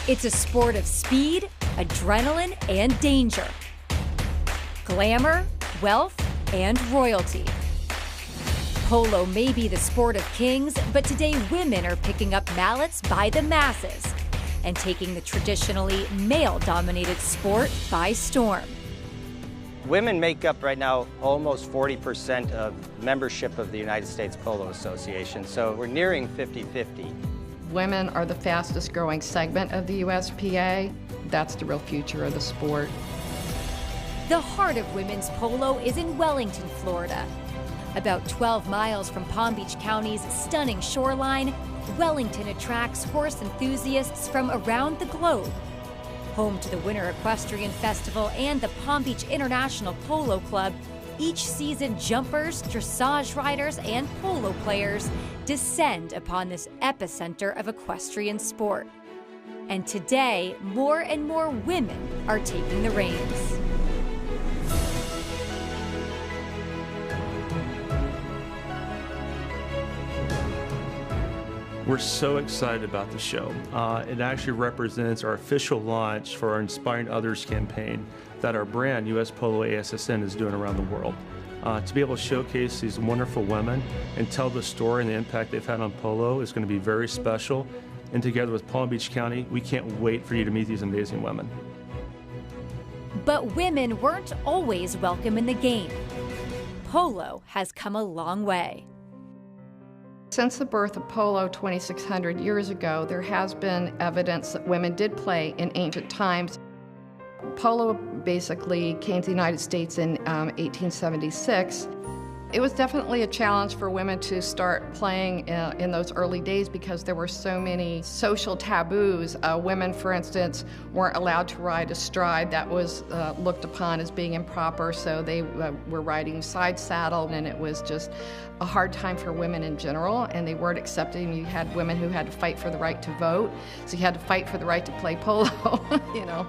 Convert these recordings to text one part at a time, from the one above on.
It's a sport of speed, adrenaline, and danger. Glamour, wealth, and royalty. Polo may be the sport of kings, but today women are picking up mallets by the masses and taking the traditionally male-dominated sport by storm. Women make up right now almost 40% of membership of the United States Polo Association, so we're nearing 50-50. Women are the fastest growing segment of the USPA. That's the real future of the sport. The heart of women's polo is in Wellington, Florida. About 12 miles from Palm Beach County's stunning shoreline, Wellington attracts horse enthusiasts from around the globe. Home to the Winter Equestrian Festival and the Palm Beach International Polo Club, each season jumpers, dressage riders, and polo players descend upon this epicenter of equestrian sport. And today, more and more women are taking the reins. We're so excited about the show. It actually represents our official launch for our Inspiring Others campaign that our brand, US Polo Assn, is doing around the world. To be able to showcase these wonderful women and tell the story and the impact they've had on polo is going to be very special. And together with Palm Beach County, we can't wait for you to meet these amazing women. But women weren't always welcome in the game. Polo has come a long way. Since the birth of polo 2,600 years ago, there has been evidence that women did play in ancient times. Polo basically came to the United States in 1876. It was definitely a challenge for women to start playing in those early days because there were so many social taboos. Women, for instance, weren't allowed to ride astride. That was looked upon as being improper, so they were riding side saddle, and it was just a hard time for women in general, and they weren't accepting. You had women who had to fight for the right to vote, so you had to fight for the right to play polo, you know.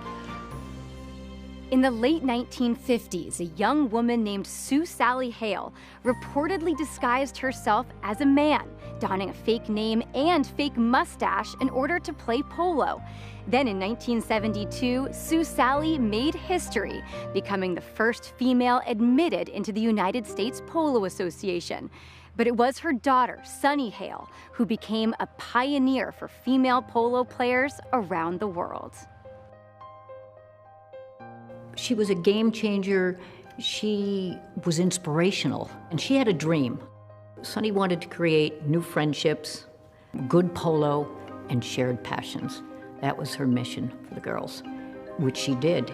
In the late 1950s, a young woman named Sue Sally Hale reportedly disguised herself as a man, donning a fake name and fake mustache in order to play polo. Then in 1972, Sue Sally made history, becoming the first female admitted into the United States Polo Association. But it was her daughter, Sunny Hale, who became a pioneer for female polo players around the world. She was a game changer. She was inspirational, and she had a dream. Sunny wanted to create new friendships, good polo, and shared passions. That was her mission for the girls, which she did.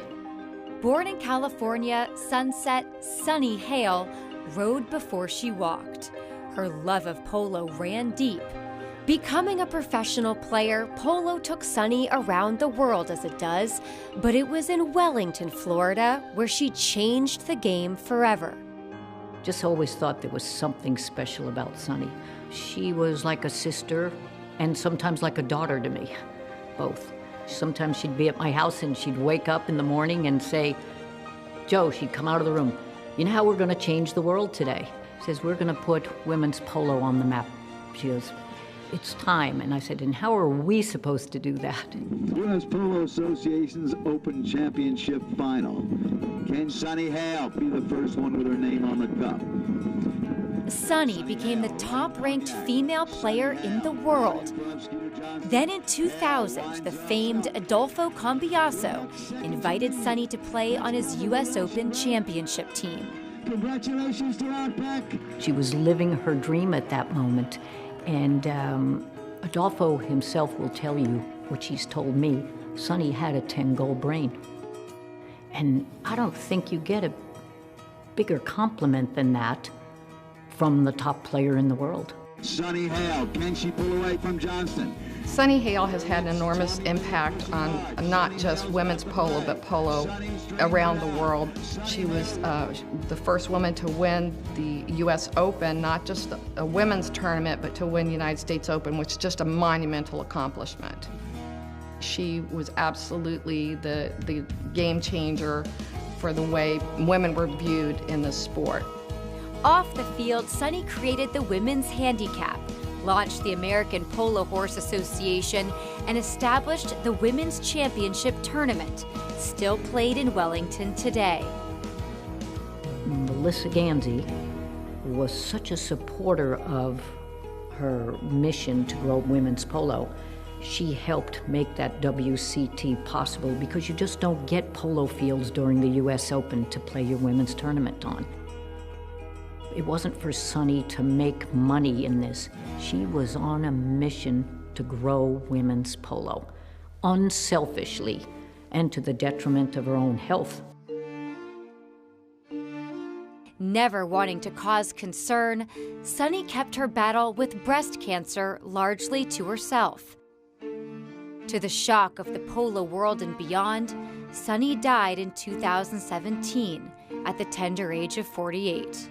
Born in California, Sunset, Sunny Hale rode before she walked. Her love of polo ran deep. Becoming a professional player, polo took Sunny around the world as it does, but it was in Wellington, Florida, where she changed the game forever. Just always thought there was something special about Sunny. She was like a sister and sometimes like a daughter to me, both. Sometimes she'd be at my house and she'd wake up in the morning and say, Joe, she'd come out of the room, you know how we're gonna change the world today? She says, we're gonna put women's polo on the map. She goes, it's time. And I said, and how are we supposed to do that? U.S. Polo Association's Open Championship Final. Can Sunny Hale be the first one with her name on the cup? Sunny became the top-ranked female player in the world. Then in 2000, the famed Adolfo Cambiaso invited Sunny to play on his U.S. Open championship team. Congratulations to Outback. She was living her dream at that moment. And Adolfo himself will tell you, which he's told me, Sunny had a 10-goal brain. And I don't think you get a bigger compliment than that from the top player in the world. Sunny Hale, can she pull away from Johnston? Sunny Hale has had an enormous impact on not just women's polo, but polo around the world. She was the first woman to win the U.S. Open, not just a women's tournament, but to win the United States Open, which is just a monumental accomplishment. She was absolutely the game changer for the way women were viewed in the sport. Off the field, Sunny created the Women's Handicap, launched the American Polo Horse Association, and established the Women's Championship Tournament, still played in Wellington today. Melissa Gansey was such a supporter of her mission to grow women's polo. She helped make that WCT possible because you just don't get polo fields during the US Open to play your women's tournament on. It wasn't for Sunny to make money in this. She was on a mission to grow women's polo, unselfishly, and to the detriment of her own health. Never wanting to cause concern, Sunny kept her battle with breast cancer largely to herself. To the shock of the polo world and beyond, Sunny died in 2017 at the tender age of 48.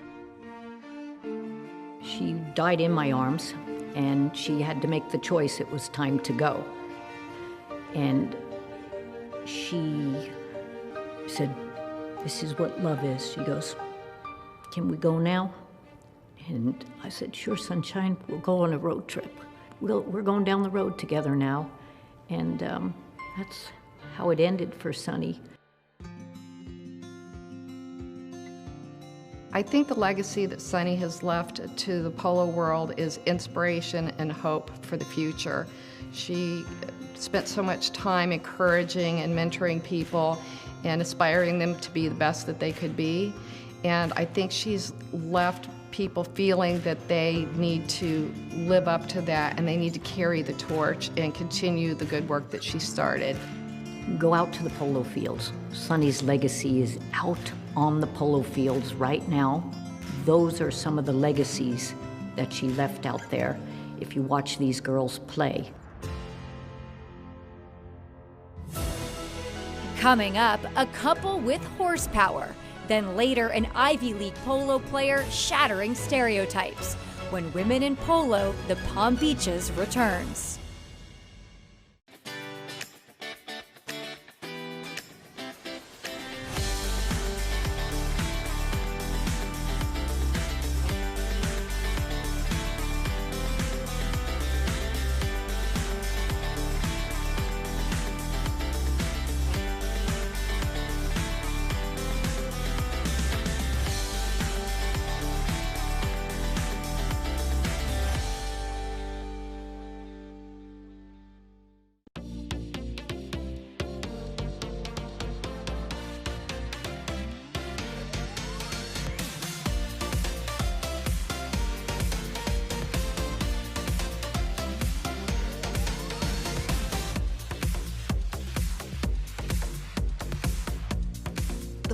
She died in my arms, and she had to make the choice. It was time to go. And she said, "This is what love is." She goes, "Can we go now?" And I said, "Sure, sunshine, we'll go on a road trip. We're going down the road together now." And that's how it ended for Sunny. I think the legacy that Sunny has left to the polo world is inspiration and hope for the future. She spent so much time encouraging and mentoring people and aspiring them to be the best that they could be. And I think she's left people feeling that they need to live up to that and they need to carry the torch and continue the good work that she started. Go out to the polo fields. Sunny's legacy is out on the polo fields right now. Those are some of the legacies that she left out there if you watch these girls play. Coming up, a couple with horsepower. Then later, an Ivy League polo player shattering stereotypes. When Women in Polo, the Palm Beaches returns.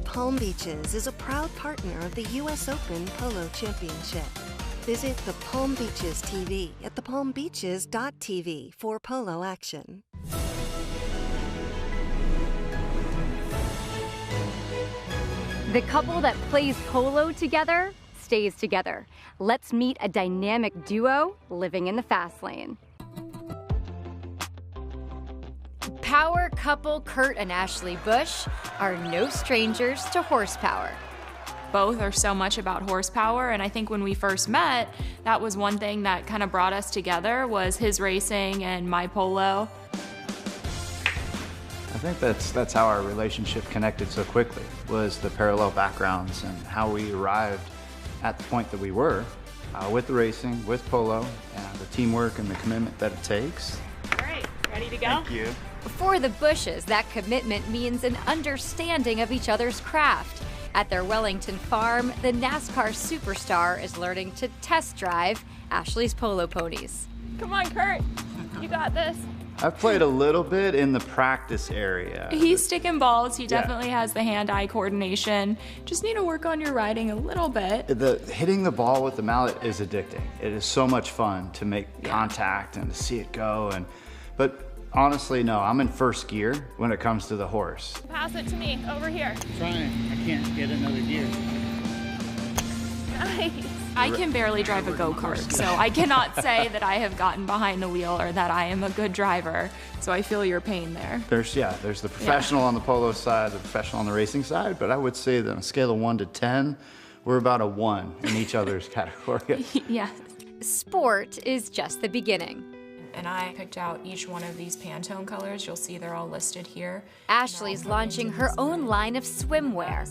Palm Beaches is a proud partner of the US Open Polo Championship. Visit the Palm Beaches TV at thepalmbeaches.tv for polo action. The couple that plays polo together stays together. Let's meet a dynamic duo living in the fast lane. Power couple Kurt and Ashley Bush are no strangers to horsepower. Both are so much about horsepower, and I think when we first met, that was one thing that kind of brought us together, was his racing and my polo. I think that's how our relationship connected so quickly, was the parallel backgrounds and how we arrived at the point that we were with the racing, with polo, and the teamwork and the commitment that it takes. All right, ready to go? Thank you. For the Bushes, that commitment means an understanding of each other's craft. At their Wellington farm, the NASCAR superstar is learning to test drive Ashley's polo ponies. Come on, Kurt, you got this. I've played a little bit in the practice area. He's sticking balls. He definitely has the hand-eye coordination. Just need to work on your riding a little bit. Hitting the ball with the mallet is addicting. It is so much fun to make contact and to see it go. But honestly, no, I'm in first gear when it comes to the horse. Pass it to me, over here. Trying, I can't get another gear. Nice. I can barely drive a go-kart, so I cannot say that I have gotten behind the wheel or that I am a good driver, so I feel your pain there. There's the professional on the polo side, the professional on the racing side, but I would say that on a scale of 1 to 10, we're about a 1 in each other's category. Yeah. Sport is just the beginning. and I picked out each one of these Pantone colors. You'll see they're all listed here. Ashley's launching her own line of swimwear.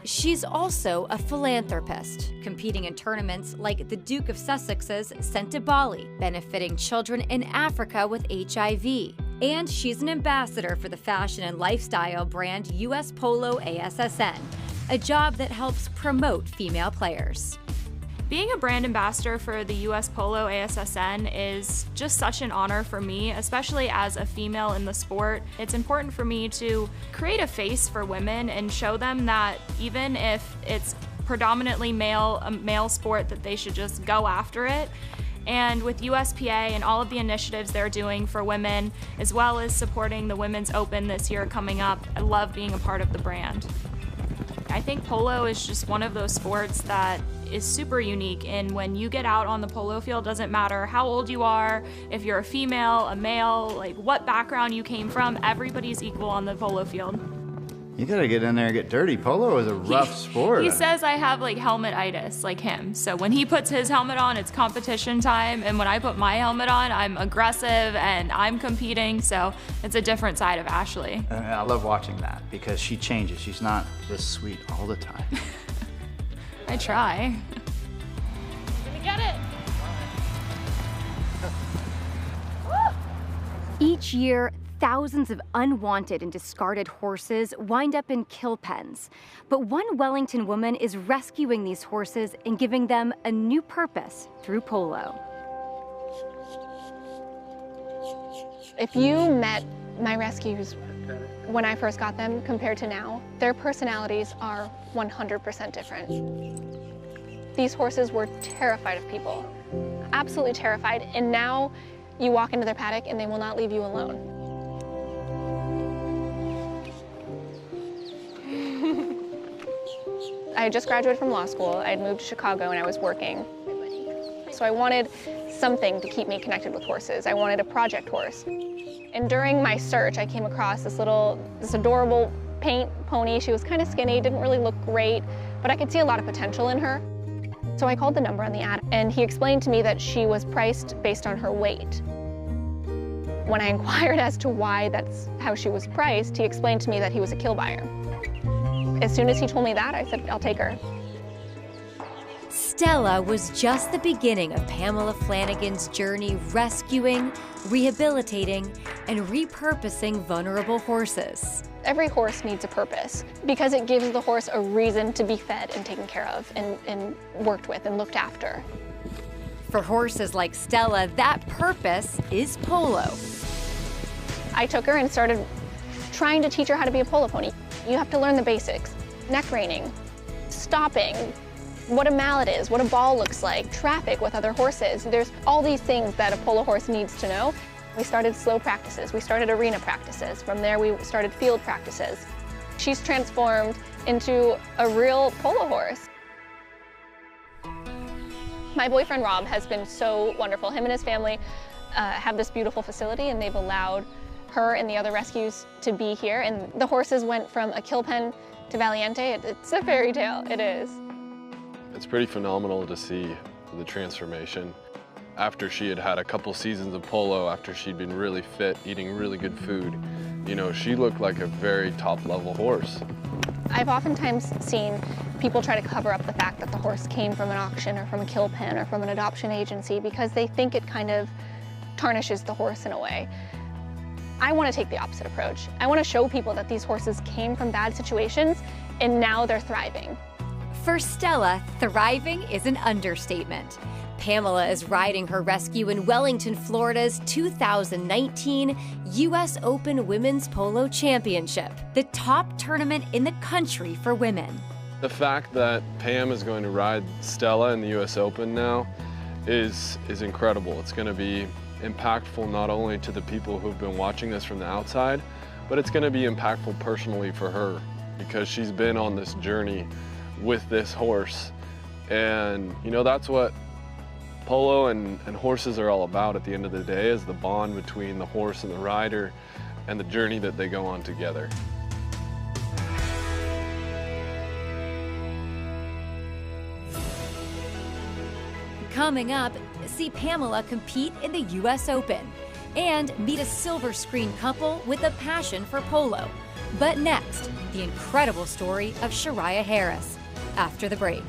She's also a philanthropist, competing in tournaments like the Duke of Sussex's Sent to Bali, benefiting children in Africa with HIV. And she's an ambassador for the fashion and lifestyle brand US Polo Assn, a job that helps promote female players. Being a brand ambassador for the US Polo Assn is just such an honor for me, especially as a female in the sport. It's important for me to create a face for women and show them that even if it's predominantly a male sport, that they should just go after it. And with USPA and all of the initiatives they're doing for women, as well as supporting the Women's Open this year coming up, I love being a part of the brand. I think polo is just one of those sports that is super unique, and when you get out on the polo field, doesn't matter how old you are, if you're a female, a male, like what background you came from, everybody's equal on the polo field. You gotta get in there and get dirty. Polo is a rough sport. He says I have like helmet-itis, like him. So when he puts his helmet on, it's competition time, and when I put my helmet on, I'm aggressive and I'm competing, so it's a different side of Ashley. And I love watching that because she changes. She's not this sweet all the time. I try. Gonna get it. Each year, thousands of unwanted and discarded horses wind up in kill pens. But one Wellington woman is rescuing these horses and giving them a new purpose through polo. If you met my rescues when I first got them compared to now, their personalities are 100% different. These horses were terrified of people, absolutely terrified, and now you walk into their paddock and they will not leave you alone. I had just graduated from law school. I had moved to Chicago and I was working. So I wanted something to keep me connected with horses. I wanted a project horse. And during my search, I came across this adorable paint pony. She was kind of skinny, didn't really look great, but I could see a lot of potential in her. So I called the number on the ad, and he explained to me that she was priced based on her weight. When I inquired as to why that's how she was priced, he explained to me that he was a kill buyer. As soon as he told me that, I said, I'll take her. Stella was just the beginning of Pamela Flanagan's journey rescuing, rehabilitating, and repurposing vulnerable horses. Every horse needs a purpose because it gives the horse a reason to be fed and taken care of and worked with and looked after. For horses like Stella, that purpose is polo. I took her and started trying to teach her how to be a polo pony. You have to learn the basics: neck reining, stopping, what a mallet is, what a ball looks like, traffic with other horses. There's all these things that a polo horse needs to know. We started slow practices. We started arena practices. From there, we started field practices. She's transformed into a real polo horse. My boyfriend, Rob, has been so wonderful. Him and his family have this beautiful facility, and they've allowed her and the other rescues to be here. And the horses went from a kill pen to Valiente. It's a fairy tale, it is. It's pretty phenomenal to see the transformation. After she had had a couple seasons of polo, after she'd been really fit, eating really good food, you know, she looked like a very top-level horse. I've oftentimes seen people try to cover up the fact that the horse came from an auction or from a kill pen or from an adoption agency because they think it kind of tarnishes the horse in a way. I want to take the opposite approach. I want to show people that these horses came from bad situations and now they're thriving. For Stella, thriving is an understatement. Pamela is riding her rescue in Wellington, Florida's 2019 US Open Women's Polo Championship, the top tournament in the country for women. The fact that Pam is going to ride Stella in the US Open now is incredible. It's going to be impactful not only to the people who've been watching this from the outside, but it's going to be impactful personally for her because she's been on this journey with this horse. And you know, that's what polo and horses are all about at the end of the day, is the bond between the horse and the rider and the journey that they go on together. Coming up, see Pamela compete in the U.S. Open and meet a silver screen couple with a passion for polo. But next, the incredible story of Shariah Harris after the break.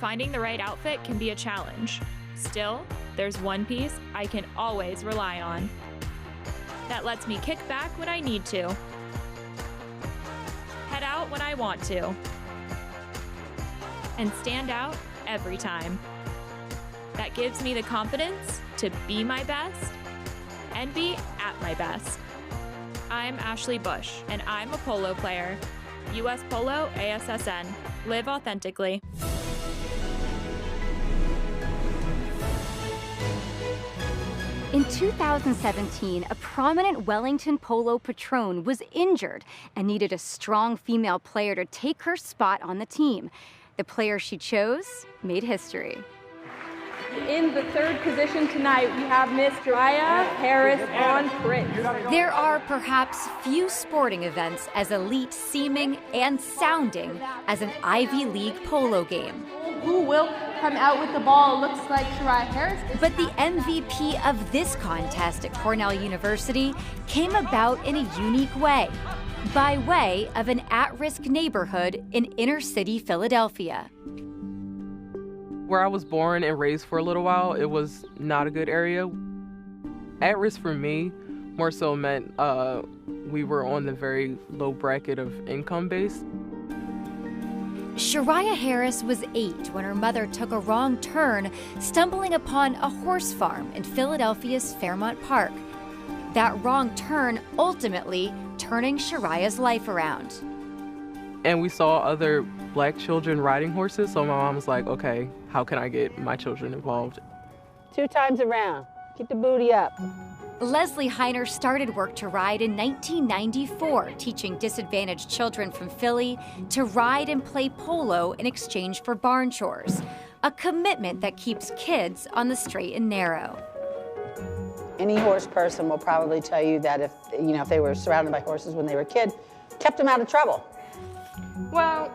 Finding the right outfit can be a challenge. Still, there's one piece I can always rely on that lets me kick back when I need to, head out when I want to, and stand out every time. That gives me the confidence to be my best and be at my best. I'm Ashley Bush, and I'm a polo player. US Polo ASSN. Live authentically. In 2017, a prominent Wellington polo patron was injured and needed a strong female player to take her spot on the team. The player she chose made history. In the third position tonight, we have Miss Shariah Harris on Prince. There are perhaps few sporting events as elite seeming and sounding as an Ivy League polo game. Who will come out with the ball? Looks like Shariah Harris. But the MVP of this contest at Cornell University came about in a unique way, by way of an at-risk neighborhood in inner-city Philadelphia. Where I was born and raised for a little while, it was not a good area. At risk for me more so meant we were on the very low bracket of income base. Shariah Harris was 8 when her mother took a wrong turn, stumbling upon a horse farm in Philadelphia's Fairmount Park. That wrong turn ultimately turning Shariah's life around. And we saw other black children riding horses, so my mom was like, okay, how can I get my children involved? 2 times around. Keep the booty up. Leslie Heiner started Work to Ride in 1994, teaching disadvantaged children from Philly to ride and play polo in exchange for barn chores, a commitment that keeps kids on the straight and narrow. Any horse person will probably tell you that if they were surrounded by horses when they were a kid, kept them out of trouble. Well,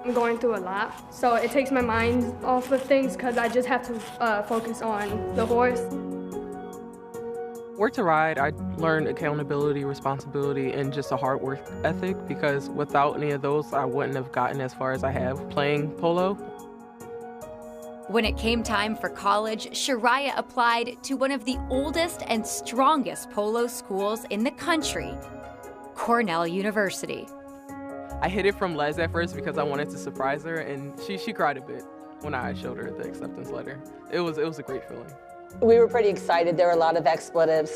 I'm going through a lot, so it takes my mind off of things because I just have to focus on the horse. Work to Ride, I learned accountability, responsibility, and just a hard work ethic, because without any of those, I wouldn't have gotten as far as I have playing polo. When it came time for college, Shariah applied to one of the oldest and strongest polo schools in the country, Cornell University. I hid it from Les at first because I wanted to surprise her, and she cried a bit when I showed her the acceptance letter. It was a great feeling. We were pretty excited. There were a lot of expletives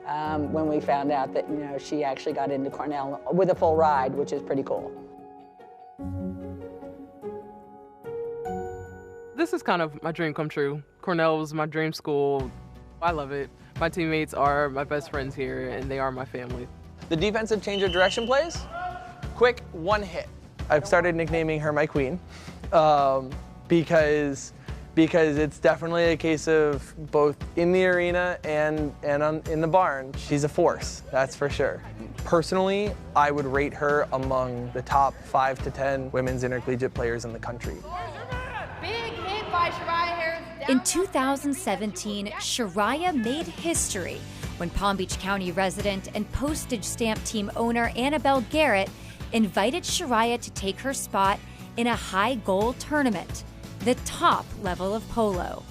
when we found out that she actually got into Cornell with a full ride, which is pretty cool. This is kind of my dream come true. Cornell was my dream school. I love it. My teammates are my best friends here, and they are my family. The defensive change of direction plays, quick one hit. I've started nicknaming her my queen because it's definitely a case of both in the arena and in the barn. She's a force, that's for sure. Personally, I would rate her among the top 5 to 10 women's intercollegiate players in the country. Big hit by Shariah Harris. In 2017, Shariah made history when Palm Beach County resident and postage stamp team owner Annabelle Garrett invited Shariah to take her spot in a high goal tournament, the top level of polo.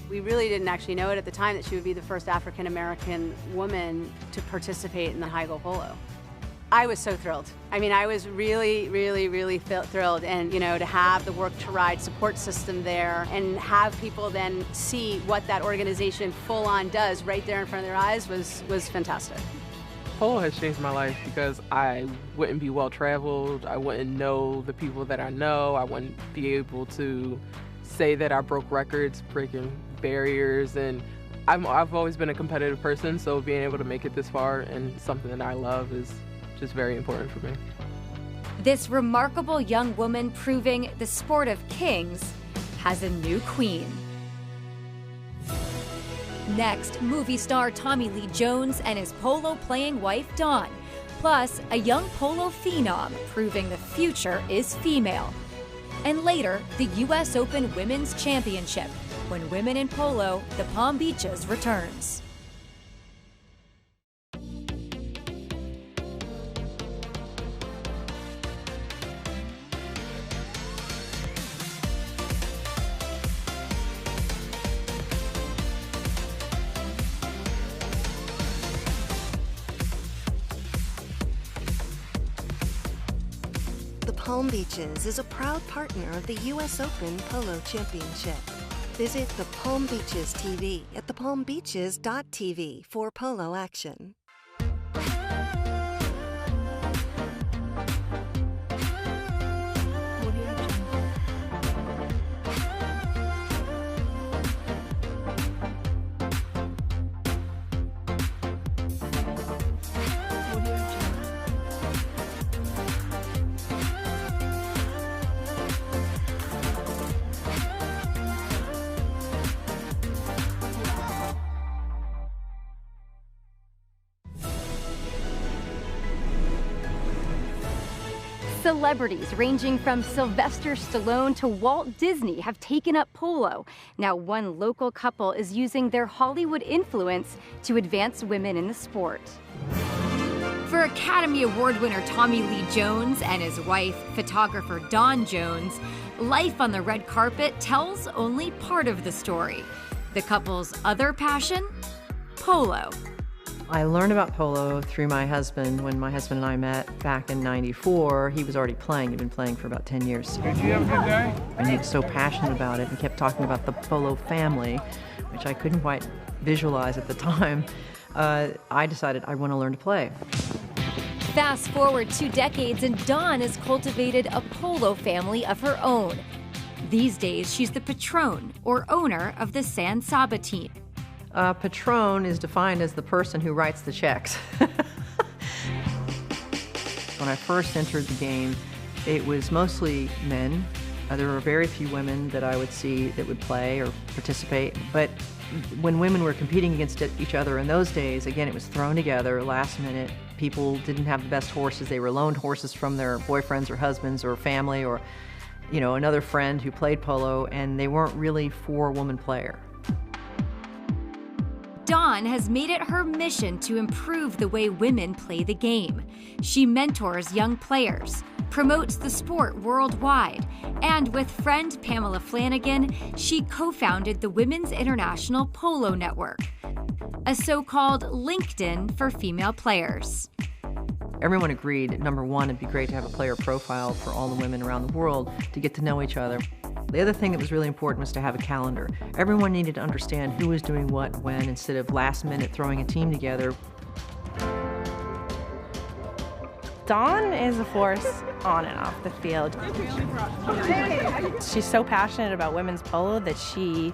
We really didn't actually know it at the time that she would be the first African-American woman to participate in the high goal polo. I was so thrilled. I mean, I was really, really, really thrilled. And, to have the Work to Ride support system there and have people then see what that organization full on does right there in front of their eyes was fantastic. Polo has changed my life because I wouldn't be well traveled. I wouldn't know the people that I know. I wouldn't be able to say that I broke records, breaking barriers. And I've always been a competitive person, so being able to make it this far and something that I love is just very important for me. This remarkable young woman proving the sport of kings has a new queen. Next, movie star Tommy Lee Jones and his polo-playing wife Dawn, plus a young polo phenom proving the future is female. and later the U.S. Open Women's Championship, when Women in Polo, the Palm Beaches returns. Palm Beaches is a proud partner of the U.S. Open Polo Championship. Visit the Palm Beaches TV at thepalmbeaches.tv for polo action. Celebrities ranging from Sylvester Stallone to Walt Disney have taken up polo. Now one local couple is using their Hollywood influence to advance women in the sport. For Academy Award winner Tommy Lee Jones and his wife, photographer Dawn Jones, life on the red carpet tells only part of the story. The couple's other passion? Polo. I learned about polo through my husband. When my husband and I met back in '94, he was already playing. He'd been playing for about 10 years. Did you have a good day? And he was so passionate about it and kept talking about the polo family, which I couldn't quite visualize at the time. I decided I want to learn to play. Fast forward 2 decades and Dawn has cultivated a polo family of her own. These days, she's the patron, or owner, of the San Saba team. Patron is defined as the person who writes the checks. When I first entered the game, it was mostly men. There were very few women that I would see that would play or participate. But when women were competing against each other in those days, again, it was thrown together last minute. People didn't have the best horses. They were loaned horses from their boyfriends or husbands or family or, you know, another friend who played polo, and they weren't really for a woman player. Dawn has made it her mission to improve the way women play the game. She mentors young players, promotes the sport worldwide, and with friend Pamela Flanagan, she co-founded the Women's International Polo Network, a so-called LinkedIn for female players. Everyone agreed, number one, it'd be great to have a player profile for all the women around the world to get to know each other. The other thing that was really important was to have a calendar. Everyone needed to understand who was doing what when, instead of last minute throwing a team together. Dawn is a force on and off the field. She's so passionate about women's polo that she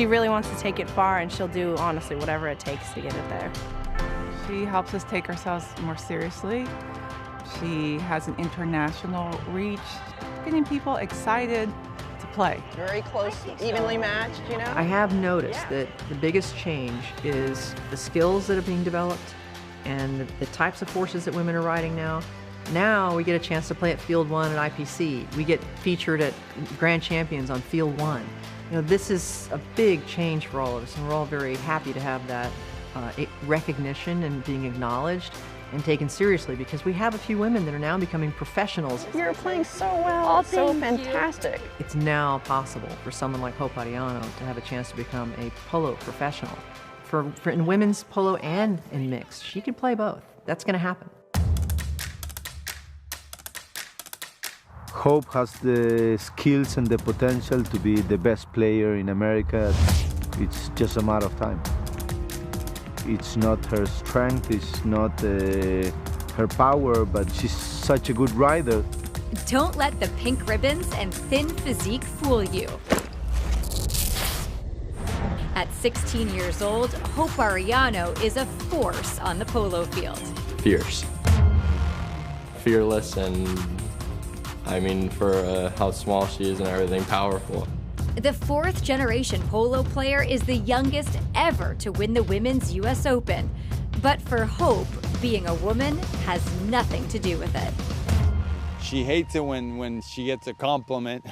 really wants to take it far, and she'll do, honestly, whatever it takes to get it there. She helps us take ourselves more seriously. She has an international reach, getting people excited to play. Very close, evenly matched, you know? I have noticed that the biggest change is the skills that are being developed and the types of horses that women are riding now. Now we get a chance to play at Field 1 at IPC. We get featured at Grand Champions on Field 1. You know, this is a big change for all of us, and we're all very happy to have that recognition and being acknowledged and taken seriously, because we have a few women that are now becoming professionals. You're playing so well, so fantastic. It's now possible for someone like Hope Ariano to have a chance to become a polo professional. For in women's polo and in mixed, she can play both. That's going to happen. Hope has the skills and the potential to be the best player in America. It's just a matter of time. It's not her strength, it's not her power, but she's such a good rider. Don't let the pink ribbons and thin physique fool you. At 16 years old, Hope Ariano is a force on the polo field. Fierce. Fearless, and I mean, for how small she is and everything, powerful. The 4th generation polo player is the youngest ever to win the Women's US Open. But for Hope, being a woman has nothing to do with it. She hates it when she gets a compliment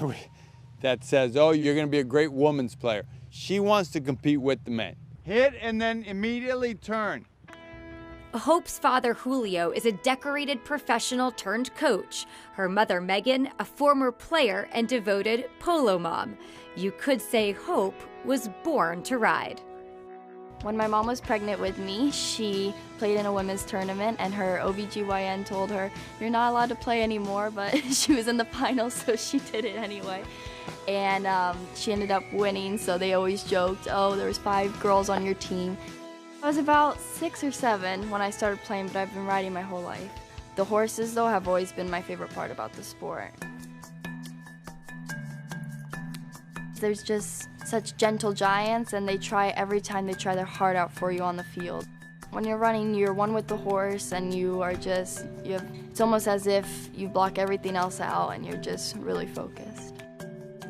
that says, oh, you're going to be a great women's player. She wants to compete with the men. Hit and then immediately turn. Hope's father, Julio, is a decorated professional turned coach. Her mother, Megan, a former player and devoted polo mom. You could say Hope was born to ride. When my mom was pregnant with me, she played in a women's tournament and her OBGYN told her, you're not allowed to play anymore, but she was in the finals, so she did it anyway. And she ended up winning, so they always joked, oh, there was 5 girls on your team. I was about 6 or 7 when I started playing, but I've been riding my whole life. The horses, though, have always been my favorite part about the sport. There's just such gentle giants, and they try every time they try their heart out for you on the field. When you're running, you're one with the horse, and you are just, it's almost as if you block everything else out, and you're just really focused.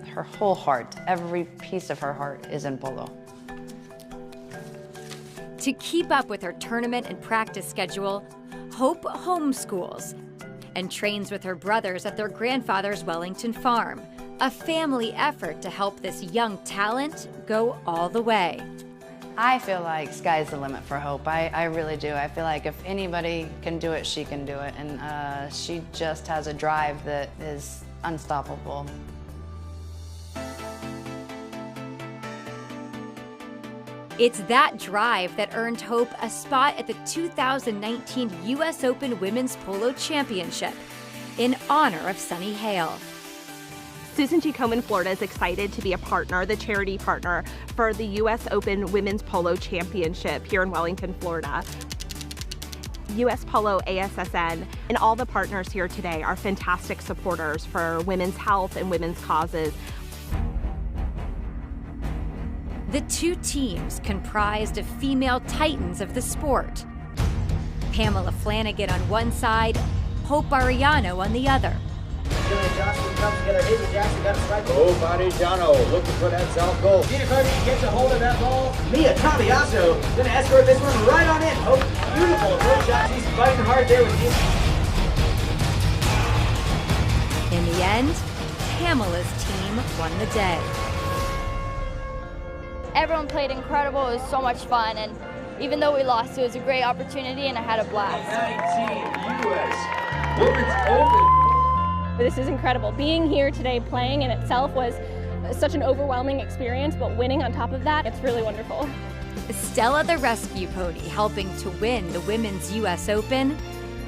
Her whole heart, every piece of her heart is in polo. To keep up with her tournament and practice schedule, Hope homeschools and trains with her brothers at their grandfather's Wellington farm, a family effort to help this young talent go all the way. I feel like sky's the limit for Hope. I really do. I feel like if anybody can do it, she can do it. And she just has a drive that is unstoppable. It's that drive that earned Hope a spot at the 2019 U.S. Open Women's Polo Championship in honor of Sunny Hale. Susan G. Komen Florida is excited to be a partner, the charity partner, for the U.S. Open Women's Polo Championship here in Wellington, Florida. U.S. Polo ASSN and all the partners here today are fantastic supporters for women's health and women's causes. The 2 teams comprised of female titans of the sport. Pamela Flanagan on one side, Hope Arellano on the other. Johnson comes together. Haley Jackson got a strike. Oh, Arellano looking for that south goal. Gina Carney gets a hold of that ball. Mia Cambiasso gonna escort this one right on in. Hope, beautiful throw shot. She's fighting hard there with Gina. In the end, Pamela's team won the day. Everyone played incredible. It was so much fun, and even though we lost, it was a great opportunity, and I had a blast. 19 U.S. Women's Open. This is incredible. Being here today playing in itself was such an overwhelming experience, but winning on top of that, it's really wonderful. Stella the rescue pony helping to win the Women's U.S. Open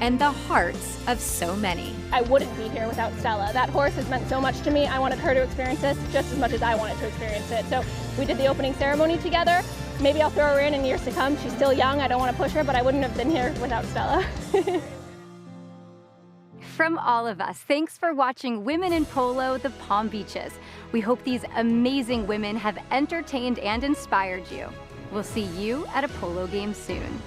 and the hearts of so many. I wouldn't be here without Stella. That horse has meant so much to me. I wanted her to experience this just as much as I wanted to experience it. So we did the opening ceremony together. Maybe I'll throw her in years to come. She's still young. I don't want to push her, but I wouldn't have been here without Stella. From all of us, thanks for watching Women in Polo, the Palm Beaches. We hope these amazing women have entertained and inspired you. We'll see you at a polo game soon.